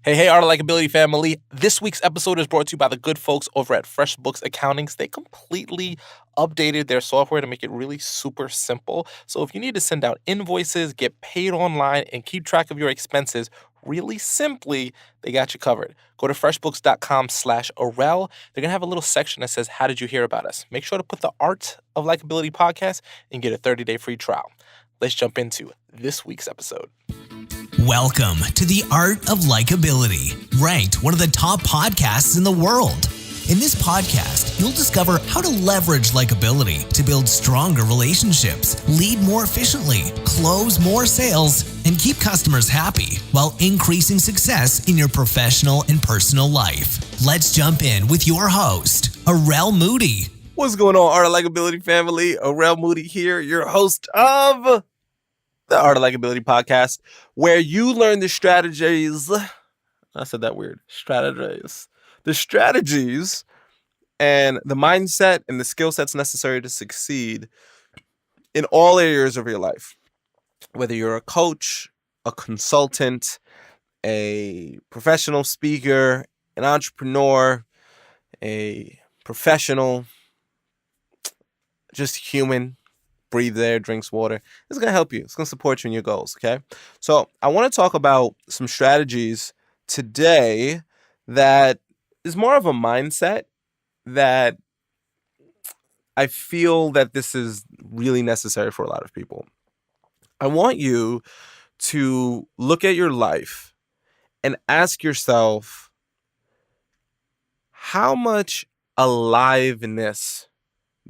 Hey, Art of Likability family. This week's episode is brought to you by the good folks over at FreshBooks Accounting. They completely updated their software to make it really super simple. So if you need to send out invoices, get paid online, and keep track of your expenses really simply, they got you covered. Go to freshbooks.com/Arel. They're going to have a little section that says, "How did you hear about us?" Make sure to put the Art of Likability podcast and get a 30-day free trial. Let's jump into this week's episode. Welcome to the Art of Likability, ranked one of the top podcasts in the world. In this podcast, you'll discover how to leverage likability to build stronger relationships, lead more efficiently, close more sales, and keep customers happy while increasing success in your professional and personal life. Let's jump in with your host, Arel Moody. What's going on, Art of Likability family? Arel Moody here, your host of the Art of Likability podcast, where you learn the strategies. I said that weird. Strategies. The strategies and the mindset and the skill sets necessary to succeed in all areas of your life. Whether you're a coach, a consultant, a professional speaker, an entrepreneur, a professional, just human, breathes air, drinks water. It's going to help you. It's going to support you in your goals, okay? So I want to talk about some strategies today that is more of a mindset that I feel that this is really necessary for a lot of people. I want you to look at your life and ask yourself, how much aliveness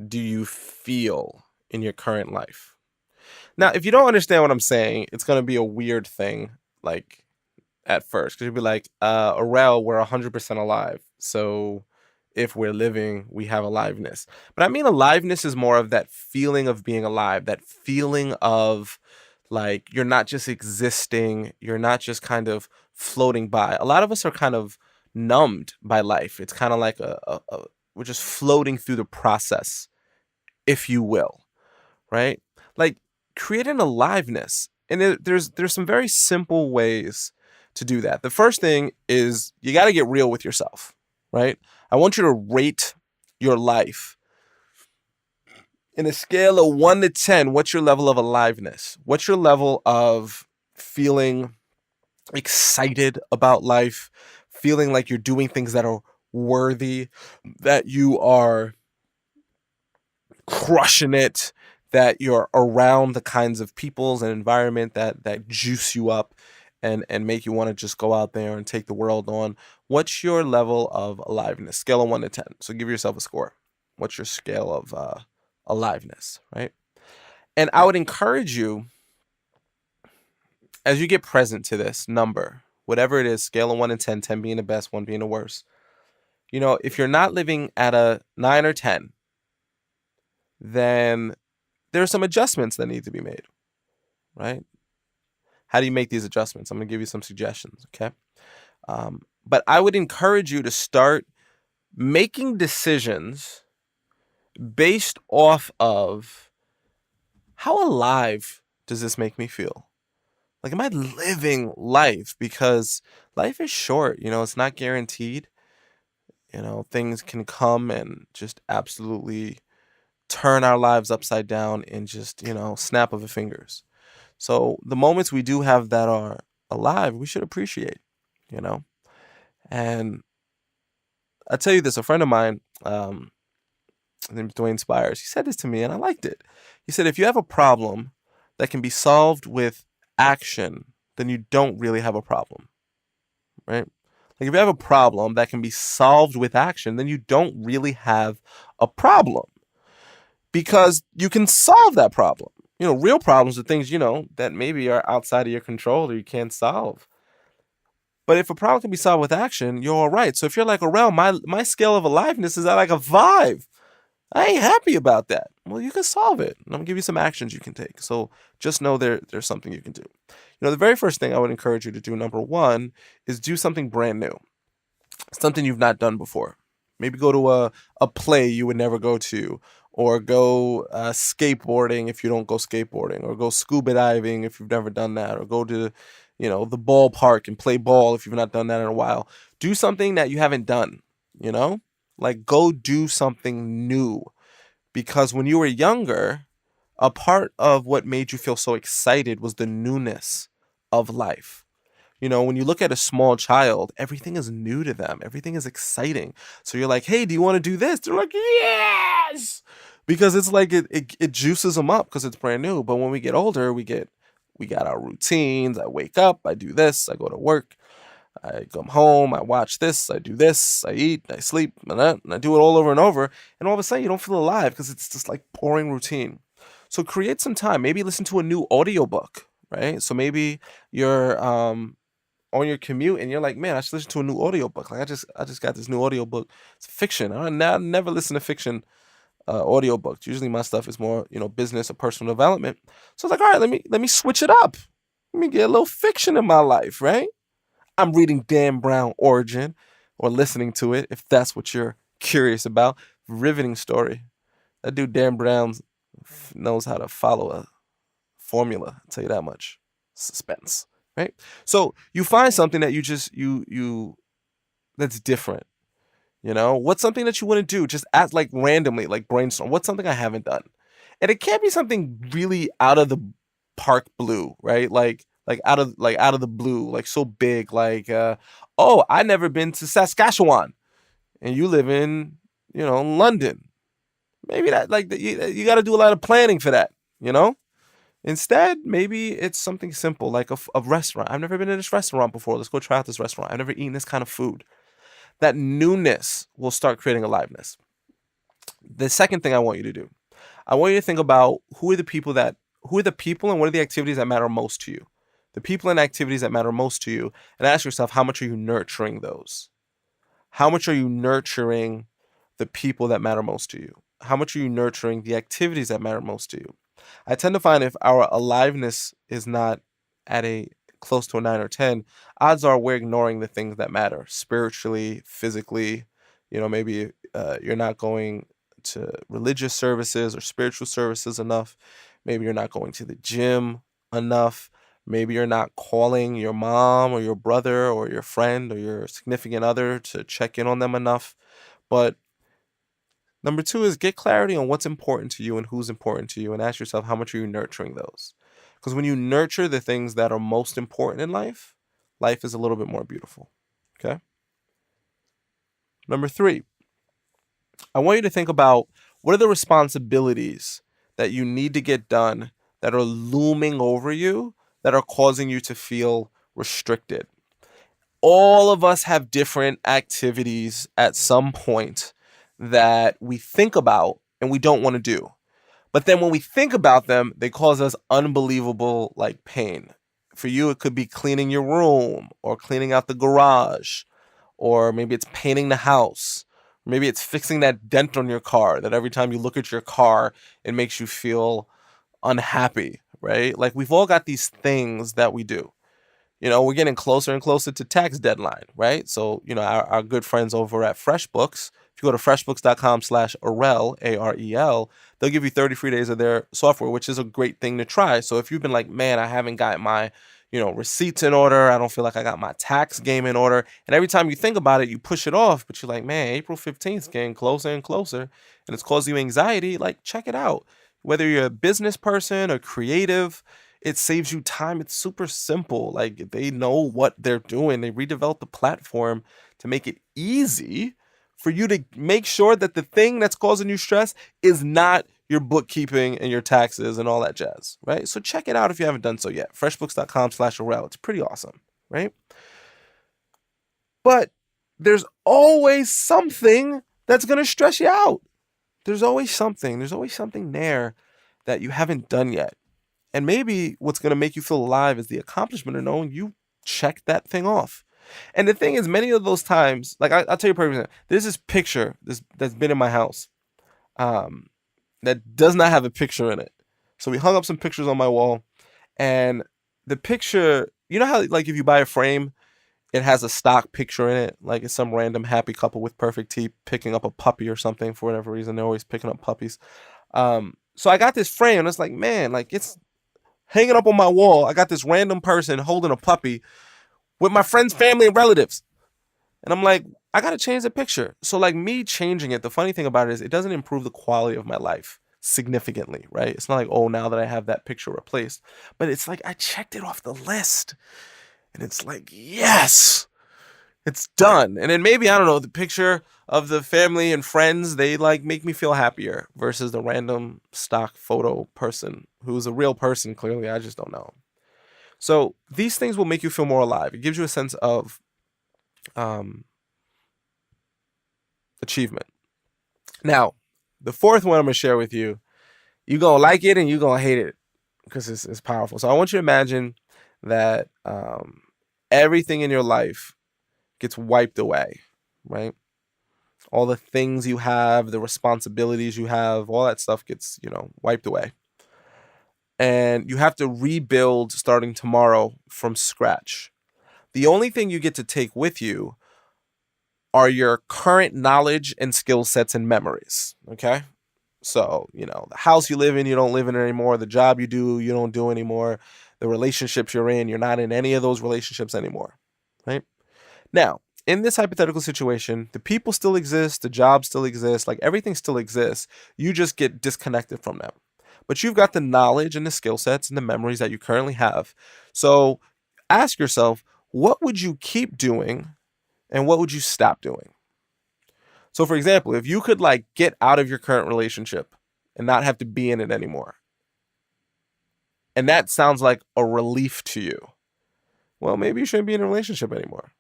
do you feel in your current life? Now, if you don't understand what I'm saying, it's going to be a weird thing, like, at first. Because you'll be like, Arel, we're 100% alive. So if we're living, we have aliveness. But I mean, aliveness is more of that feeling of being alive, that feeling of, like, you're not just existing, you're not just kind of floating by. A lot of us are kind of numbed by life. It's kind of like we're just floating through the process, if you will. Right? Like, create an aliveness. And there's some very simple ways to do that. The first thing is you got to get real with yourself, right? I want you to rate your life in a scale of 1 to 10. What's your level of aliveness? What's your level of feeling excited about life, feeling like you're doing things that are worthy, that you are crushing it, that you're around the kinds of peoples and environment that juice you up and make you want to just go out there and take the world on? What's your level of aliveness? Scale of 1 to 10. So give yourself a score. What's your scale of aliveness, right? And I would encourage you, as you get present to this number, whatever it is, scale of 1 to 10, 10 being the best, 1 being the worst. You know, if you're not living at a 9 or 10, then there are some adjustments that need to be made, right? How do you make these adjustments? I'm going to give you some suggestions, okay? But I would encourage you to start making decisions based off of, how alive does this make me feel? Like, am I living life? Because life is short, it's not guaranteed. Things can come and just absolutely turn our lives upside down in just, snap of the fingers. So the moments we do have that are alive, we should appreciate, And I'll tell you this, a friend of mine, named Dwayne Spires, he said this to me and I liked it. He said, if you have a problem that can be solved with action, then you don't really have a problem, right? Like, if you have a problem that can be solved with action, then you don't really have a problem. Because you can solve that problem. Real problems are things, that maybe are outside of your control or you can't solve. But if a problem can be solved with action, you're all right. So if you're like, Arel, my scale of aliveness is at like a 5. I ain't happy about that. Well, you can solve it. I'm going to give you some actions you can take. So just know there's something you can do. The very first thing I would encourage you to do, number 1, is do something brand new. Something you've not done before. Maybe go to a play you would never go to, or go skateboarding if you don't go skateboarding, or go scuba diving if you've never done that, or go to, the ballpark and play ball if you've not done that in a while. Do something that you haven't done, you know? Like go do something new because when you were younger, a part of what made you feel so excited was the newness of life. When you look at a small child, everything is new to them. Everything is exciting. So you're like, hey, do you want to do this? They're like, yes! Because it's like it juices them up because it's brand new. But when we get older, we got our routines. I wake up, I do this, I go to work, I come home, I watch this, I do this, I eat, I sleep, and I do it all over and over. And all of a sudden you don't feel alive because it's just like boring routine. So create some time. Maybe listen to a new audiobook, right? So maybe you're on your commute and you're like, man, I should listen to a new audiobook. Like I just got this new audiobook. It's fiction. I never listen to fiction audiobooks. Usually my stuff is more, business or personal development. So I was like, all right, let me switch it up. Let me get a little fiction in my life, right? I'm reading Dan Brown Origin or listening to it if that's what you're curious about. Riveting story. That dude Dan Brown knows how to follow a formula, I'll tell you that much. Suspense, right? So you find something that you that's different. What's something that you want to do? Just act like randomly, like brainstorm. What's something I haven't done? And it can't be something really out of the park blue, right? Like out of the blue, like so big, like oh, I never been to Saskatchewan, and you live in London. Maybe that like you got to do a lot of planning for that, you know. Instead, maybe it's something simple like a restaurant. I've never been to this restaurant before. Let's go try out this restaurant. I've never eaten this kind of food. That newness will start creating aliveness. The second thing I want you to do, I want you to think about who are the people and what are the activities that matter most to you. The people and activities that matter most to you, and ask yourself, how much are you nurturing those? How much are you nurturing the people that matter most to you? How much are you nurturing the activities that matter most to you? I tend to find if our aliveness is not at a close to a 9 or 10, odds are we're ignoring the things that matter spiritually, physically. Maybe you're not going to religious services or spiritual services enough. Maybe you're not going to the gym enough. Maybe you're not calling your mom or your brother or your friend or your significant other to check in on them enough. But number two is get clarity on what's important to you and who's important to you, and ask yourself, how much are you nurturing those? Because when you nurture the things that are most important in life, life is a little bit more beautiful. Okay. Number three, I want you to think about what are the responsibilities that you need to get done that are looming over you that are causing you to feel restricted. All of us have different activities at some point that we think about and we don't want to do. But then when we think about them, they cause us unbelievable like pain. For you, it could be cleaning your room or cleaning out the garage, or maybe it's painting the house. Maybe it's fixing that dent on your car that every time you look at your car, it makes you feel unhappy, right? Like we've all got these things that we do. We're getting closer and closer to tax deadline, right? So, our good friends over at FreshBooks, if you go to freshbooks.com/Arel, Arel, they'll give you 30 free days of their software, which is a great thing to try. So if you've been like, man, I haven't got my, receipts in order. I don't feel like I got my tax game in order. And every time you think about it, you push it off, but you're like, man, April 15th is getting closer and closer and it's causing you anxiety. Like, check it out. Whether you're a business person or creative, it saves you time. It's super simple. Like they know what they're doing. They redeveloped the platform to make it easy for you to make sure that the thing that's causing you stress is not your bookkeeping and your taxes and all that jazz, right? So check it out if you haven't done so yet. Freshbooks.com/Arel. It's pretty awesome, right? But there's always something that's going to stress you out. There's always something. There's always something there that you haven't done yet. And maybe what's going to make you feel alive is the accomplishment of knowing you checked that thing off. And the thing is, many of those times, like I'll tell you a perfect example. There's this picture that's been in my house that does not have a picture in it. So we hung up some pictures on my wall. And the picture, you know how like if you buy a frame, it has a stock picture in it. Like it's some random happy couple with perfect teeth picking up a puppy or something for whatever reason. They're always picking up puppies. So I got this frame and it's like, man, like it's hanging up on my wall. I got this random person holding a puppy with my friends, family, and relatives. And I'm like, I got to change the picture. So, like, me changing it, the funny thing about it is it doesn't improve the quality of my life significantly, right? It's not like, oh, now that I have that picture replaced, but it's like I checked it off the list. And it's like, yes, it's done. And then maybe, I don't know, the picture of the family and friends, they like make me feel happier versus the random stock photo person who's a real person. Clearly, I just don't know. So these things will make you feel more alive. It gives you a sense of um, achievement. Now, the fourth one I'm going to share with you, you're going to like it and you're going to hate it because it's powerful. So I want you to imagine that everything in your life gets wiped away, right? All the things you have, the responsibilities you have, all that stuff gets, wiped away. And you have to rebuild starting tomorrow from scratch. The only thing you get to take with you are your current knowledge and skill sets and memories. Okay. So, the house you live in, you don't live in it anymore. The job you do, you don't do anymore. The relationships you're in, you're not in any of those relationships anymore. Right. Now, in this hypothetical situation, the people still exist, the job still exists, like everything still exists. You just get disconnected from them. But you've got the knowledge and the skill sets and the memories that you currently have. So ask yourself, what would you keep doing and what would you stop doing? So, for example, if you could like get out of your current relationship and not have to be in it anymore, and that sounds like a relief to you, well, maybe you shouldn't be in a relationship anymore.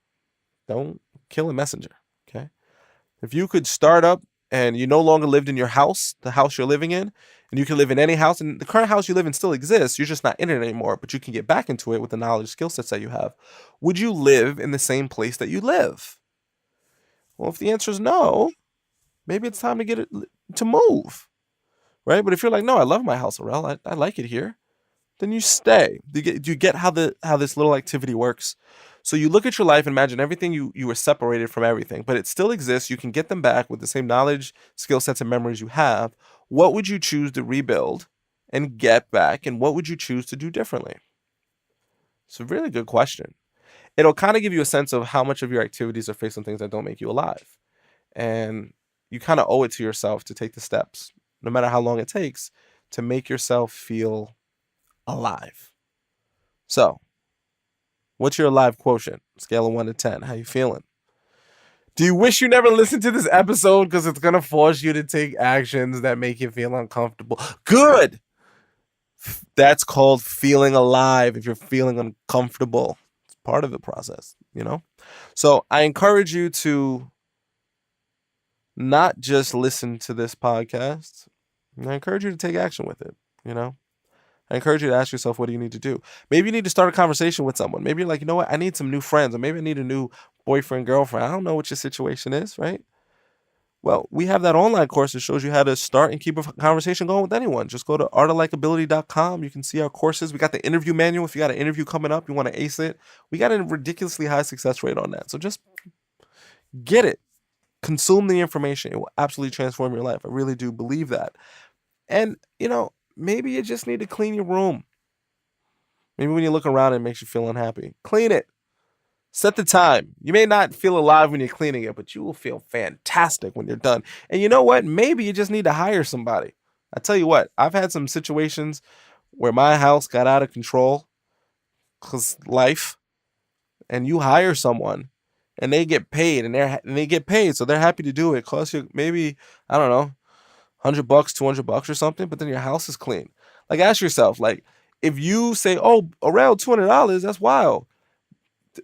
Don't kill a messenger. Okay. If you could start up and you no longer lived in your house, the house you're living in, and you can live in any house, and the current house you live in still exists, you're just not in it anymore, but you can get back into it with the knowledge, skill sets that you have. Would you live in the same place that you live? Well, if the answer is no, maybe it's time to get it to move, right? But if you're like, no, I love my house, Aurel, I like it here, then you stay. Do you get how this little activity works? So you look at your life and imagine everything you were separated from everything, but it still exists. You can get them back with the same knowledge, skill sets, and memories you have. What would you choose to rebuild and get back, and what would you choose to do differently? It's a really good question. It'll kind of give you a sense of how much of your activities are facing things that don't make you alive. And you kind of owe it to yourself to take the steps, no matter how long it takes, to make yourself feel alive. So, what's your alive quotient? Scale of 1 to 10. How you feeling? Do you wish you never listened to this episode because it's going to force you to take actions that make you feel uncomfortable? Good. That's called feeling alive if you're feeling uncomfortable. It's part of the process. So, I encourage you to not just listen to this podcast. I encourage you to take action with it. I encourage you to ask yourself, what do you need to do? Maybe you need to start a conversation with someone. Maybe you're like, you know what? I need some new friends, or maybe I need a new boyfriend, girlfriend. I don't know what your situation is, right? Well, we have that online course that shows you how to start and keep a conversation going with anyone. Just go to artoflikability.com. You can see our courses. We got the interview manual. If you got an interview coming up, you want to ace it. We got a ridiculously high success rate on that. So just get it. Consume the information. It will absolutely transform your life. I really do believe that. And, maybe you just need to clean your room. Maybe when you look around, it makes you feel unhappy. Clean it. Set the time. You may not feel alive when you're cleaning it, but you will feel fantastic when you're done. And you know what? Maybe you just need to hire somebody. I tell you what, I've had some situations where my house got out of control because life, and you hire someone and they get paid and they get paid. So they're happy to do it. It costs you maybe, I don't know, $100, $200 or something, but then your house is clean. Like, ask yourself, like, if you say, oh, around $200, that's wild.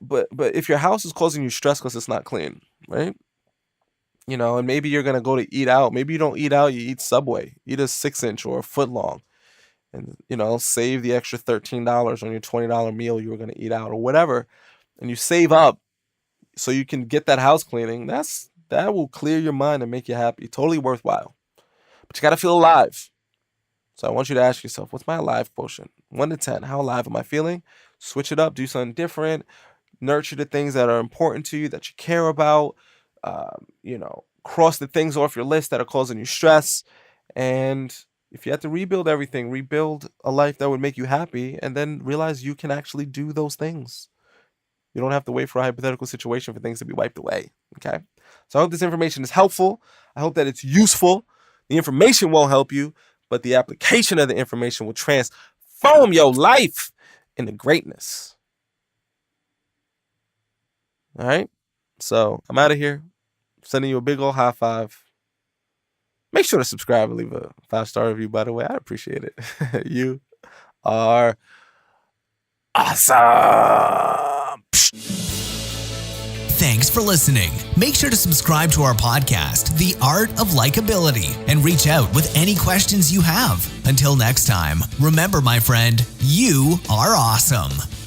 But if your house is causing you stress because it's not clean, right? And maybe you're gonna go to eat out. Maybe you don't eat out, you eat Subway. Eat a 6-inch or a foot long. And save the extra $13 on your $20 meal you were gonna eat out or whatever. And you save up so you can get that house cleaning. That will clear your mind and make you happy. Totally worthwhile. But you gotta feel alive. So I want you to ask yourself, what's my alive quotient? 1 to 10. How alive am I feeling? Switch it up. Do something different. Nurture the things that are important to you, that you care about. Cross the things off your list that are causing you stress. And If you had to rebuild everything, rebuild a life that would make you happy, and then realize you can actually do those things. You don't have to wait for a hypothetical situation for things to be wiped away. Okay? So I hope this information is helpful. I hope that it's useful. The information won't help you, but the application of the information will transform your life into greatness. All right? So I'm out of here. Sending you a big old high five. Make sure to subscribe and leave a 5-star review, by the way. I appreciate it. You are awesome. Thanks for listening. Make sure to subscribe to our podcast, The Art of Likability, and reach out with any questions you have. Until next time, remember, my friend, you are awesome.